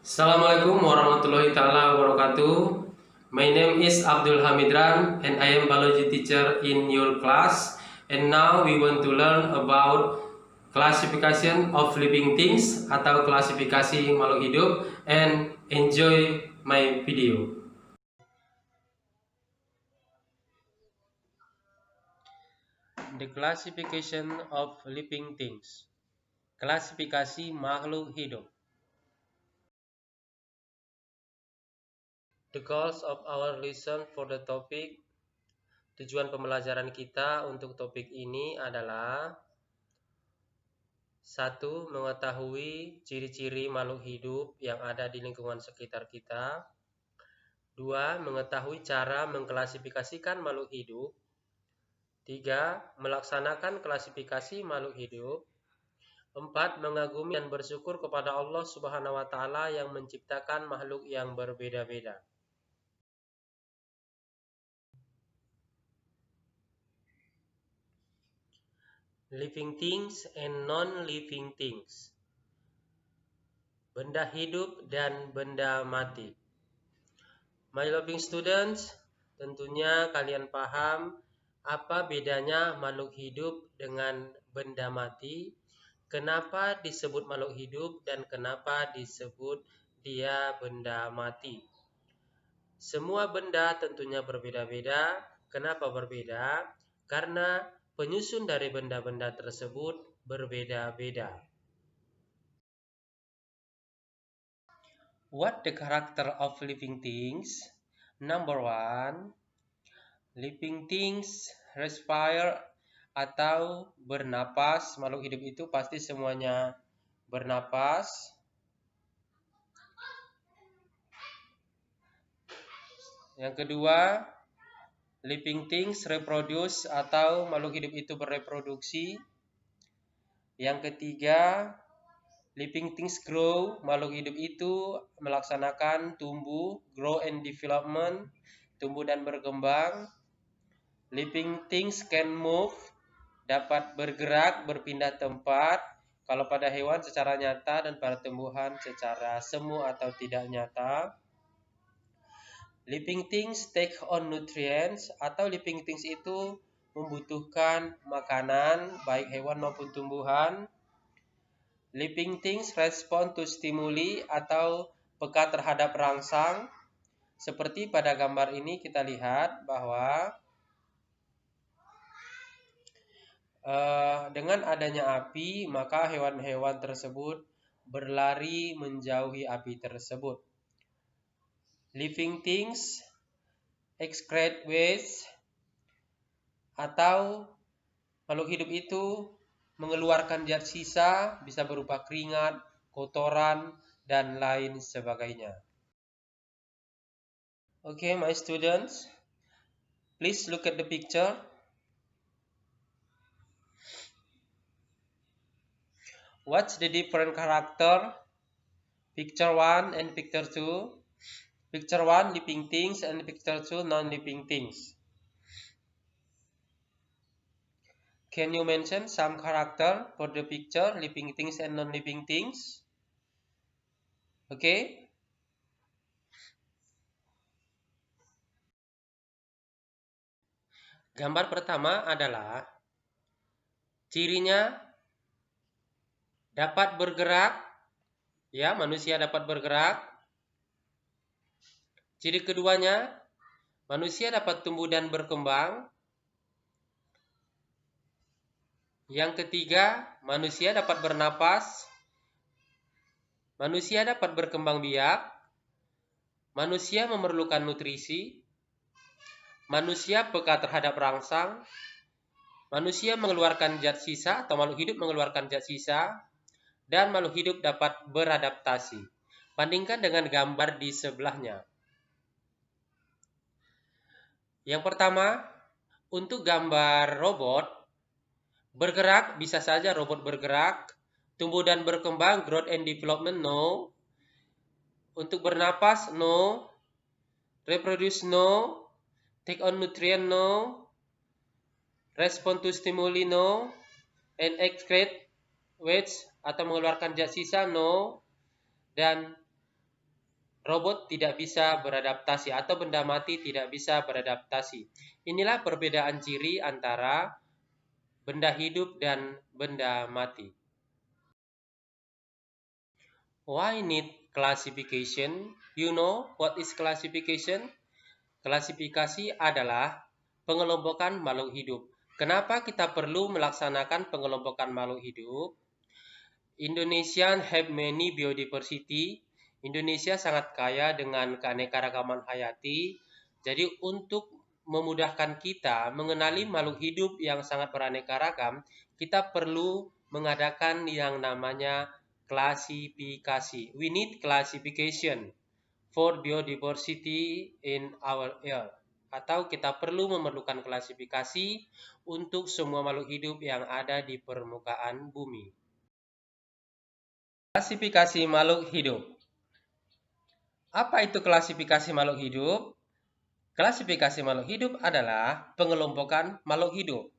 Assalamualaikum warahmatullahi taala wabarakatuh. My name is Abdul Hamidran and I am biology teacher in your class. And now we want to learn about classification of living things atau klasifikasi makhluk hidup and enjoy my video. The classification of living things. Klasifikasi makhluk hidup. The goals of our lesson for the topic. Tujuan pembelajaran kita untuk topik ini adalah 1. Mengetahui ciri-ciri makhluk hidup yang ada di lingkungan sekitar kita. 2. Mengetahui cara mengklasifikasikan makhluk hidup. 3. Melaksanakan klasifikasi makhluk hidup. 4. Mengagumi dan bersyukur kepada Allah Subhanahu wa Ta'ala yang menciptakan makhluk yang berbeda-beda. Living things and non-living things. Benda hidup dan benda mati. My loving students, tentunya kalian paham apa bedanya makhluk hidup dengan benda mati, kenapa disebut makhluk hidup dan kenapa disebut dia benda mati. Semua benda tentunya berbeda-beda. Kenapa berbeda? Karena penyusun dari benda-benda tersebut berbeda-beda. What the character of living things? Number 1, living things respire atau bernapas. Makhluk hidup itu pasti semuanya bernapas. Yang kedua, living things reproduce atau makhluk hidup itu bereproduksi. Yang ketiga, living things grow, makhluk hidup itu melaksanakan tumbuh, grow and development, tumbuh dan berkembang. Living things can move, dapat bergerak, berpindah tempat. Kalau pada hewan secara nyata dan pada tumbuhan secara semu atau tidak nyata. Living things take on nutrients, atau living things itu membutuhkan makanan, baik hewan maupun tumbuhan. Living things respond to stimuli atau peka terhadap rangsang. Seperti pada gambar ini kita lihat bahwa dengan adanya api, maka hewan-hewan tersebut berlari menjauhi api tersebut. Living things excrete waste, atau makhluk hidup itu mengeluarkan zat sisa, bisa berupa keringat, kotoran, dan lain sebagainya. Okay, my students, please look at the picture. What's the different character? Picture 1 and picture 2. Picture 1, living things, and picture 2, non-living things. Can you mention some character for the picture, living things and non-living things? Okay. Gambar pertama adalah cirinya dapat bergerak, ya, manusia dapat bergerak. Ciri keduanya, manusia dapat tumbuh dan berkembang. Yang ketiga, manusia dapat bernapas. Manusia dapat berkembang biak. Manusia memerlukan nutrisi. Manusia peka terhadap rangsang. Manusia mengeluarkan zat sisa atau makhluk hidup mengeluarkan zat sisa. Dan makhluk hidup dapat beradaptasi. Bandingkan dengan gambar di sebelahnya. Yang pertama, untuk gambar robot, bergerak bisa saja robot bergerak, tumbuh dan berkembang, growth and development, no. Untuk bernapas, no. Reproduce, no. Take on nutrient, no. Respond to stimuli, no. And excrete waste atau mengeluarkan zat sisa, no. Dan robot tidak bisa beradaptasi atau benda mati tidak bisa beradaptasi. Inilah perbedaan ciri antara benda hidup dan benda mati. Why need classification? You know what is classification? Klasifikasi adalah pengelompokan makhluk hidup. Kenapa kita perlu melaksanakan pengelompokan makhluk hidup? Indonesia have many biodiversity. Indonesia sangat kaya dengan keanekaragaman hayati. Jadi untuk memudahkan kita mengenali makhluk hidup yang sangat beraneka ragam, kita perlu mengadakan yang namanya klasifikasi. We need classification for biodiversity in our earth. Atau kita perlu memerlukan klasifikasi untuk semua makhluk hidup yang ada di permukaan bumi. Klasifikasi makhluk hidup. Apa itu klasifikasi makhluk hidup? Klasifikasi makhluk hidup adalah pengelompokan makhluk hidup.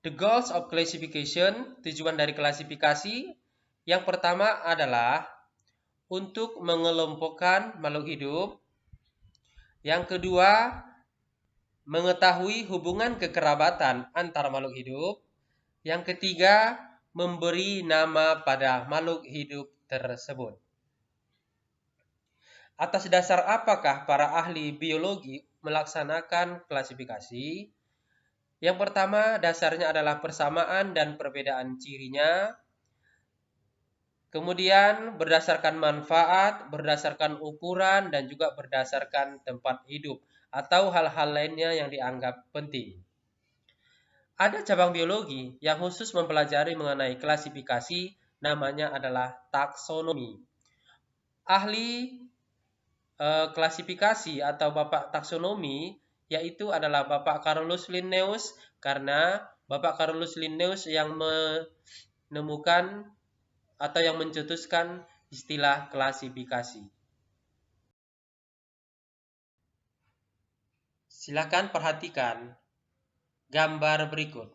The goals of classification, tujuan dari klasifikasi, yang pertama adalah untuk mengelompokkan makhluk hidup. Yang kedua, mengetahui hubungan kekerabatan antara makhluk hidup. Yang ketiga, memberi nama pada makhluk hidup tersebut. Atas dasar apakah para ahli biologi melaksanakan klasifikasi? Yang pertama, dasarnya adalah persamaan dan perbedaan cirinya. Kemudian berdasarkan manfaat, berdasarkan ukuran, dan juga berdasarkan tempat hidup atau hal-hal lainnya yang dianggap penting. Ada cabang biologi yang khusus mempelajari mengenai klasifikasi, namanya adalah taksonomi. Ahli klasifikasi atau Bapak taksonomi yaitu adalah Bapak Carolus Linnaeus, karena Bapak Carolus Linnaeus yang menemukan atau yang mencetuskan istilah klasifikasi. Silakan perhatikan gambar berikut.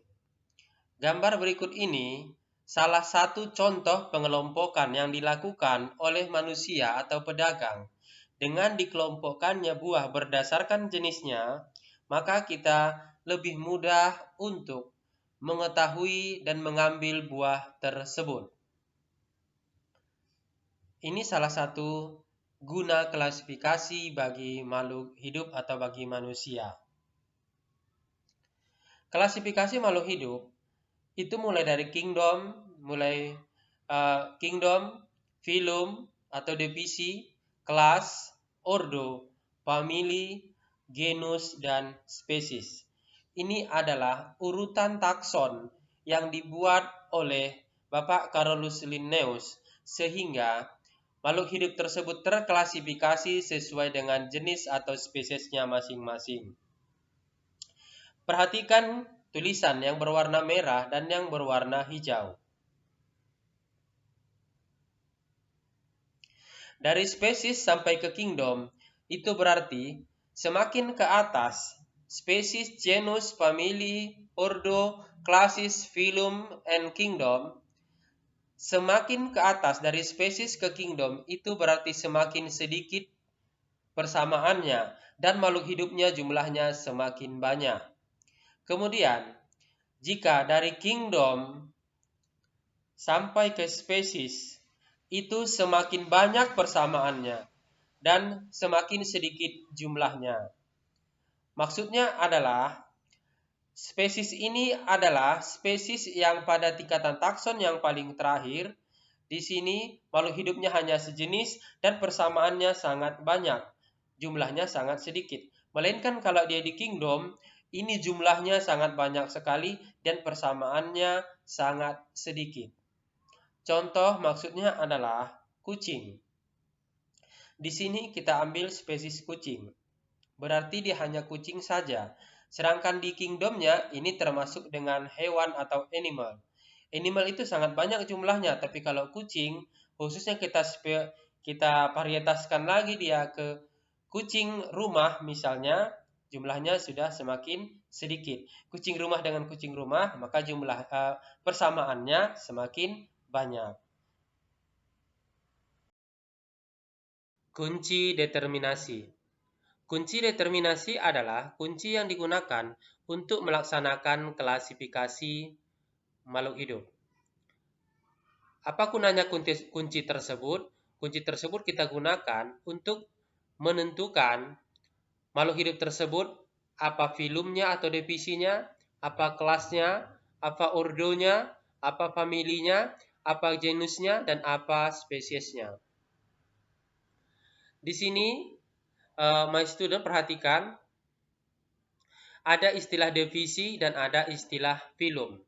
Gambar berikut ini salah satu contoh pengelompokan yang dilakukan oleh manusia atau pedagang. Dengan dikelompokkannya buah berdasarkan jenisnya, maka kita lebih mudah untuk mengetahui dan mengambil buah tersebut. Ini salah satu guna klasifikasi bagi makhluk hidup atau bagi manusia. Klasifikasi makhluk hidup itu mulai dari kingdom, phylum atau divisi, kelas, ordo, famili, genus, dan spesies. Ini adalah urutan takson yang dibuat oleh Bapak Carolus Linnaeus sehingga makhluk hidup tersebut terklasifikasi sesuai dengan jenis atau spesiesnya masing-masing. Perhatikan tulisan yang berwarna merah dan yang berwarna hijau. Dari spesies sampai ke kingdom, itu berarti semakin ke atas, spesies, genus, famili, ordo, classis, phylum, and kingdom, semakin ke atas dari spesies ke kingdom, itu berarti semakin sedikit persamaannya dan makhluk hidupnya jumlahnya semakin banyak. Kemudian, jika dari kingdom sampai ke spesies, itu semakin banyak persamaannya dan semakin sedikit jumlahnya. Maksudnya adalah spesies ini adalah spesies yang pada tingkatan takson yang paling terakhir. Di sini makhluk hidupnya hanya sejenis dan persamaannya sangat banyak, jumlahnya sangat sedikit. Melainkan kalau dia di kingdom, ini jumlahnya sangat banyak sekali dan persamaannya sangat sedikit. Contoh maksudnya adalah kucing. Di sini kita ambil spesies kucing. Berarti dia hanya kucing saja. Sedangkan di kingdomnya ini termasuk dengan hewan atau animal. Animal itu sangat banyak jumlahnya, tapi kalau kucing khususnya kita varietaskan lagi dia ke kucing rumah misalnya, jumlahnya sudah semakin sedikit. Kucing rumah dengan kucing rumah, maka jumlah persamaannya semakin banyak. Kunci determinasi. Kunci determinasi adalah kunci yang digunakan untuk melaksanakan klasifikasi makhluk hidup. Apa gunanya kunci tersebut? Kunci tersebut kita gunakan untuk menentukan makhluk hidup tersebut, apa filumnya atau divisinya, apa kelasnya, apa ordonya, apa familinya, apa genusnya, dan apa spesiesnya. Di sini, my student perhatikan, ada istilah divisi dan ada istilah filum.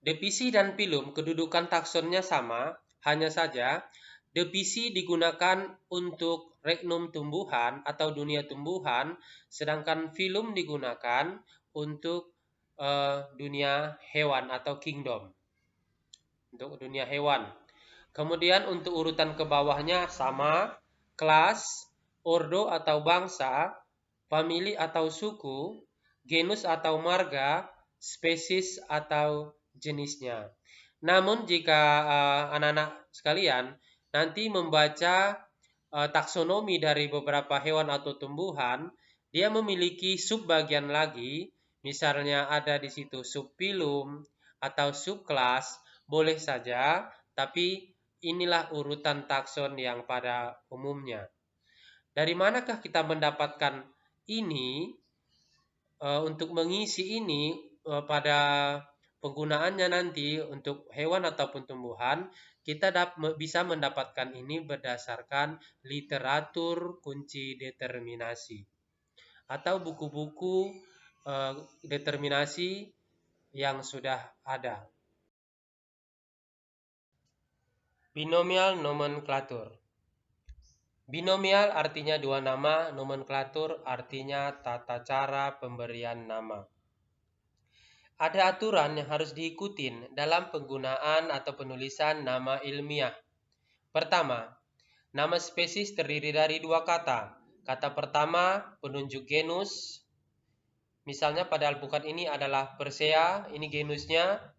Divisi dan filum kedudukan taksonnya sama, hanya saja divisi digunakan untuk regnum tumbuhan atau dunia tumbuhan, sedangkan filum digunakan untuk dunia hewan atau kingdom, untuk dunia hewan. Kemudian untuk urutan ke bawahnya sama, kelas, ordo atau bangsa, famili atau suku, genus atau marga, spesies atau jenisnya. Namun jika anak-anak sekalian nanti membaca taksonomi dari beberapa hewan atau tumbuhan, dia memiliki subbagian lagi, misalnya ada di situ subfilum atau subkelas, boleh saja, tapi inilah urutan takson yang pada umumnya. Dari manakah kita mendapatkan ini? Untuk mengisi ini pada penggunaannya nanti untuk hewan ataupun tumbuhan, kita bisa mendapatkan ini berdasarkan literatur kunci determinasi atau buku-buku determinasi yang sudah ada. Binomial nomenklatur. Binomial artinya dua nama, nomenklatur artinya tata cara pemberian nama. Ada aturan yang harus diikutin dalam penggunaan atau penulisan nama ilmiah. Pertama, nama spesies terdiri dari dua kata. Kata pertama penunjuk genus. Misalnya pada alpukat ini adalah Persea, ini genusnya.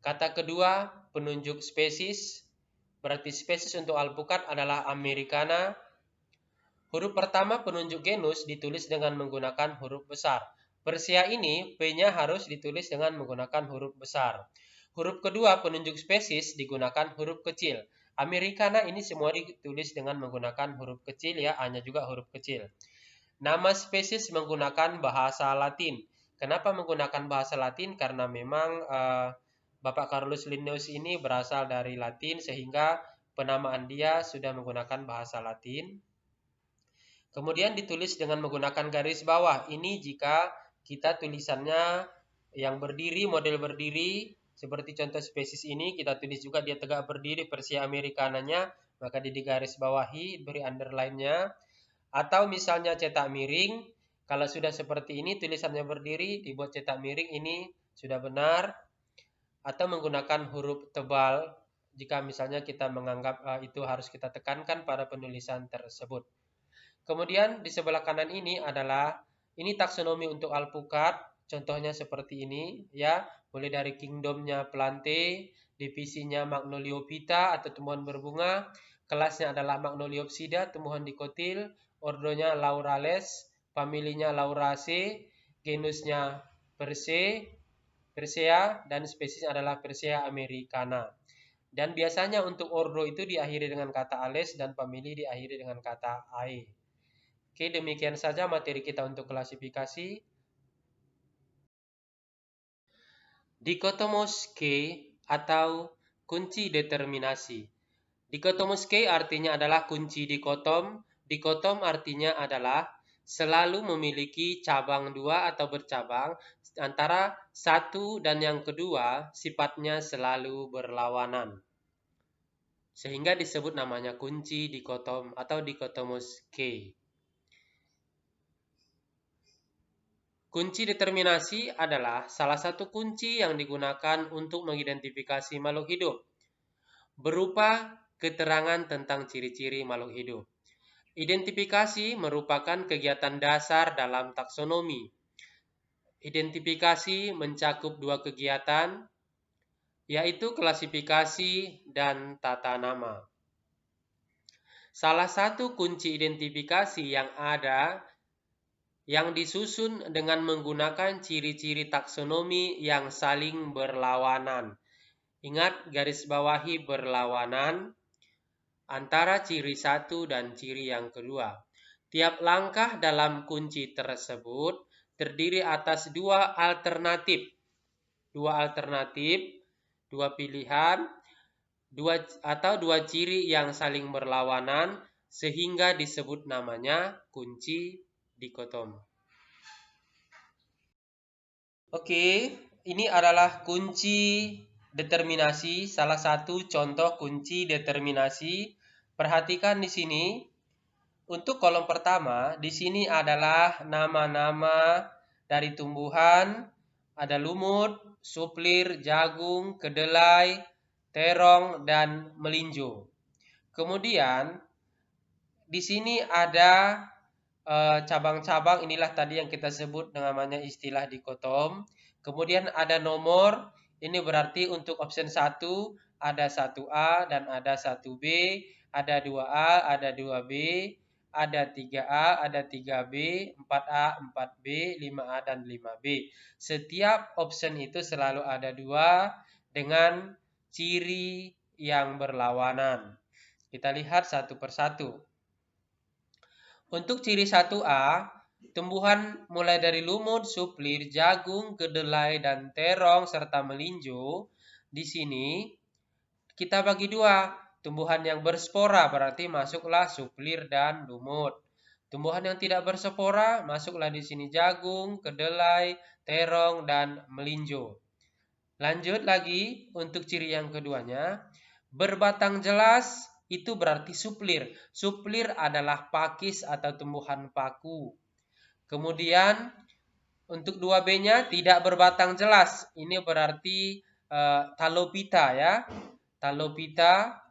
Kata kedua penunjuk spesies. Berarti spesies untuk alpukat adalah Americana. Huruf pertama penunjuk genus ditulis dengan menggunakan huruf besar. Persea ini P-nya harus ditulis dengan menggunakan huruf besar. Huruf kedua penunjuk spesies digunakan huruf kecil. Americana ini semua ditulis dengan menggunakan huruf kecil ya, A-nya juga huruf kecil. Nama spesies menggunakan bahasa Latin. Kenapa menggunakan bahasa Latin? Karena memang Bapak Carolus Linnaeus ini berasal dari Latin sehingga penamaan dia sudah menggunakan bahasa Latin. Kemudian ditulis dengan menggunakan garis bawah. Ini jika kita tulisannya yang berdiri, model berdiri, seperti contoh spesies ini, kita tulis juga dia tegak berdiri, Persea americananya, maka dia digaris bawahi, beri underline-nya. Atau misalnya cetak miring, kalau sudah seperti ini, tulisannya berdiri, dibuat cetak miring, ini sudah benar. Atau menggunakan huruf tebal, jika misalnya kita menganggap itu harus kita tekankan pada penulisan tersebut. Kemudian di sebelah kanan ini adalah ini taksonomi untuk alpukat, contohnya seperti ini ya, mulai dari kingdomnya Plante, divisinya Magnoliophyta atau tumbuhan berbunga, kelasnya adalah Magnoliopsida, tumbuhan dikotil, ordonya Laurales, familinya Lauraceae, genusnya Persea dan spesiesnya adalah Persea americana. Dan biasanya untuk ordo itu diakhiri dengan kata ales dan famili diakhiri dengan kata ae. Oke, demikian saja materi kita untuk klasifikasi. Dikotomos K atau kunci determinasi. Dikotomos K artinya adalah kunci dikotom. Dikotom artinya adalah selalu memiliki cabang dua atau bercabang, antara satu dan yang kedua sifatnya selalu berlawanan. Sehingga disebut namanya kunci dikotom atau dikotomos K. Kunci determinasi adalah salah satu kunci yang digunakan untuk mengidentifikasi makhluk hidup, berupa keterangan tentang ciri-ciri makhluk hidup. Identifikasi merupakan kegiatan dasar dalam taksonomi. Identifikasi mencakup dua kegiatan, yaitu klasifikasi dan tata nama. Salah satu kunci identifikasi yang ada yang disusun dengan menggunakan ciri-ciri taksonomi yang saling berlawanan. Ingat, garis bawahi berlawanan antara ciri satu dan ciri yang kedua. Tiap langkah dalam kunci tersebut terdiri atas dua alternatif, dua pilihan, dua ciri yang saling berlawanan sehingga disebut namanya kunci dikotom. Oke, ini adalah kunci determinasi, salah satu contoh kunci determinasi. Perhatikan di sini. Untuk kolom pertama, di sini adalah nama-nama dari tumbuhan, ada lumut, suplir, jagung, kedelai, terong, dan melinjo. Kemudian di sini ada cabang-cabang, inilah tadi yang kita sebut namanya istilah dikotom. Kemudian ada nomor, ini berarti untuk option 1 ada 1A dan ada 1B, ada 2A, ada 2B, ada 3A, ada 3B, 4A, 4B, 5A, dan 5B. Setiap option itu selalu ada 2 dengan ciri yang berlawanan. Kita lihat satu persatu. Untuk ciri 1A, tumbuhan mulai dari lumut, suplir, jagung, kedelai, dan terong, serta melinjo. Di sini kita bagi 2. Tumbuhan yang berspora berarti masuklah suplir dan lumut. Tumbuhan yang tidak berspora masuklah di sini jagung, kedelai, terong, dan melinjo. Lanjut lagi untuk ciri yang keduanya. Berbatang jelas itu berarti suplir. Suplir adalah pakis atau tumbuhan paku. Kemudian untuk 2B-nya tidak berbatang jelas. Ini berarti talopita ya. Talopita,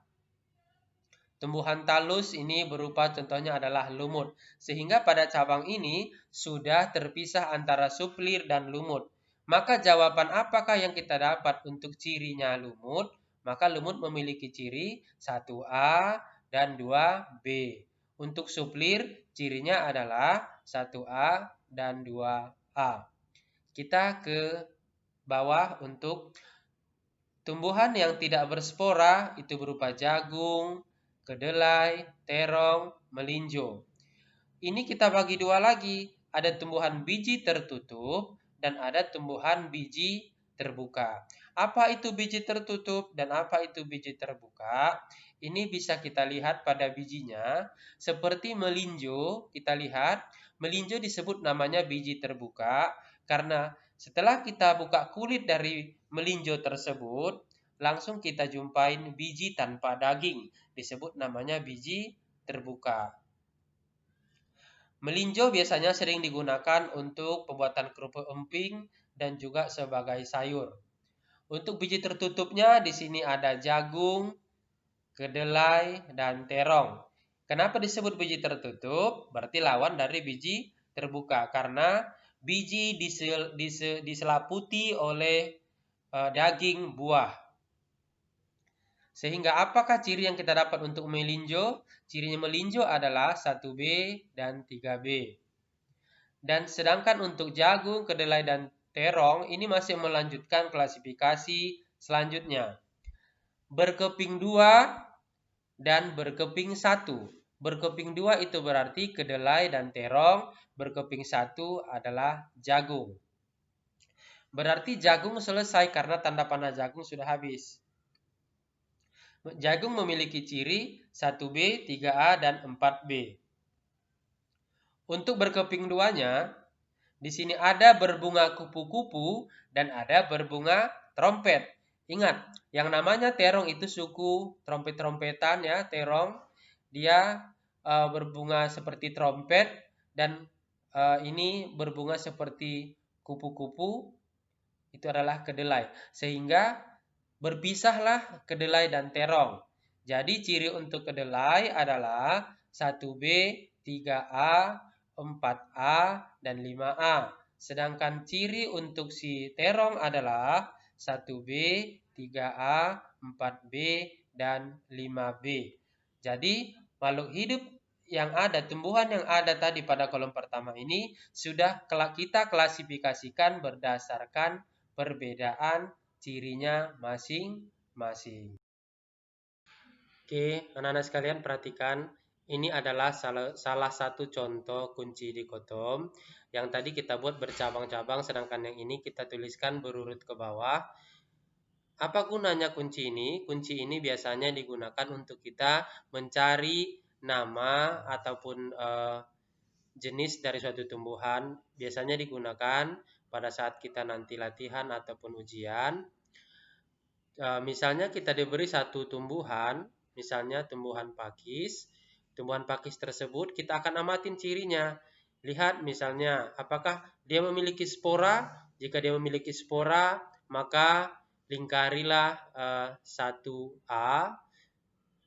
tumbuhan talus ini berupa contohnya adalah lumut. Sehingga pada cabang ini sudah terpisah antara suplir dan lumut. Maka jawaban apakah yang kita dapat untuk cirinya lumut? Maka lumut memiliki ciri 1A dan 2B. Untuk suplir cirinya adalah 1A dan 2A. Kita ke bawah untuk tumbuhan yang tidak berspora itu berupa jagung, kedelai, terong, melinjo. Ini kita bagi 2 lagi. Ada tumbuhan biji tertutup dan ada tumbuhan biji terbuka. Apa itu biji tertutup dan apa itu biji terbuka? Ini bisa kita lihat pada bijinya. Seperti melinjo, kita lihat. Melinjo disebut namanya biji terbuka karena setelah kita buka kulit dari melinjo tersebut, langsung kita jumpain biji tanpa daging. Disebut namanya biji terbuka. Melinjo biasanya sering digunakan untuk pembuatan kerupuk emping dan juga sebagai sayur. Untuk biji tertutupnya di sini ada jagung, kedelai, dan terong. Kenapa disebut biji tertutup? Berarti lawan dari biji terbuka karena biji diselaputi oleh daging buah. Sehingga apakah ciri yang kita dapat untuk melinjo? Cirinya melinjo adalah 1B dan 3B. Dan sedangkan untuk jagung, kedelai, dan terong ini masih melanjutkan klasifikasi selanjutnya. Berkeping 2 dan berkeping 1. Berkeping 2 itu berarti kedelai dan terong, berkeping 1 adalah jagung. Berarti jagung selesai karena tanda panah jagung sudah habis. Jagung memiliki ciri 1B, 3A, dan 4B. Untuk berkeping 2-nya, di sini ada berbunga kupu-kupu dan ada berbunga trompet. Ingat, yang namanya terong itu suku trompet-trompetan ya, terong. Dia berbunga seperti trompet dan ini berbunga seperti kupu-kupu. Itu adalah kedelai. Sehingga berpisahlah kedelai dan terong. Jadi ciri untuk kedelai adalah 1B, 3A, 4A, dan 5A. Sedangkan ciri untuk si terong adalah 1B, 3A, 4B, dan 5B. Jadi makhluk hidup yang ada, tumbuhan yang ada tadi pada kolom pertama ini sudah kita klasifikasikan berdasarkan perbedaan cirinya masing-masing. Oke, anak-anak sekalian perhatikan, ini adalah salah satu contoh kunci dikotom yang tadi kita buat bercabang-cabang, sedangkan yang ini kita tuliskan berurut ke bawah. Apa gunanya kunci ini? Kunci ini biasanya digunakan untuk kita mencari nama ataupun jenis dari suatu tumbuhan. Biasanya digunakan pada saat kita nanti latihan ataupun ujian. Misalnya kita diberi satu tumbuhan, misalnya tumbuhan pakis. Tumbuhan pakis tersebut kita akan amatin cirinya. Lihat misalnya apakah dia memiliki spora. Jika dia memiliki spora, maka lingkarilah 1A.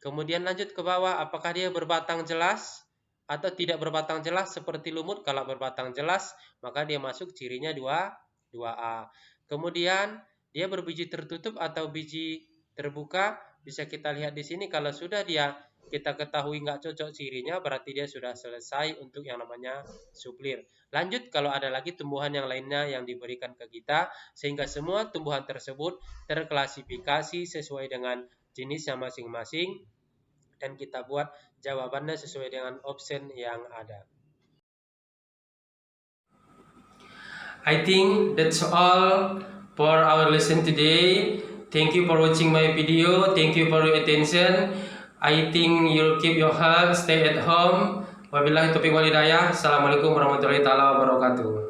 Kemudian lanjut ke bawah, apakah dia berbatang jelas atau tidak berbatang jelas seperti lumut. Kalau berbatang jelas, maka dia masuk cirinya 2A. Kemudian dia berbiji tertutup atau biji terbuka, bisa kita lihat di sini. Kalau sudah kita ketahui nggak cocok cirinya, berarti dia sudah selesai untuk yang namanya suplir. Lanjut kalau ada lagi tumbuhan yang lainnya yang diberikan ke kita, sehingga semua tumbuhan tersebut terklasifikasi sesuai dengan jenisnya masing-masing, dan kita buat jawabannya sesuai dengan option yang ada. I think that's all for our lesson today. Thank you for watching my video. Thank you for your attention. I think you'll keep your health, stay at home. Wabillahi taufiq wal hidayah. Assalamualaikum warahmatullahi wabarakatuh.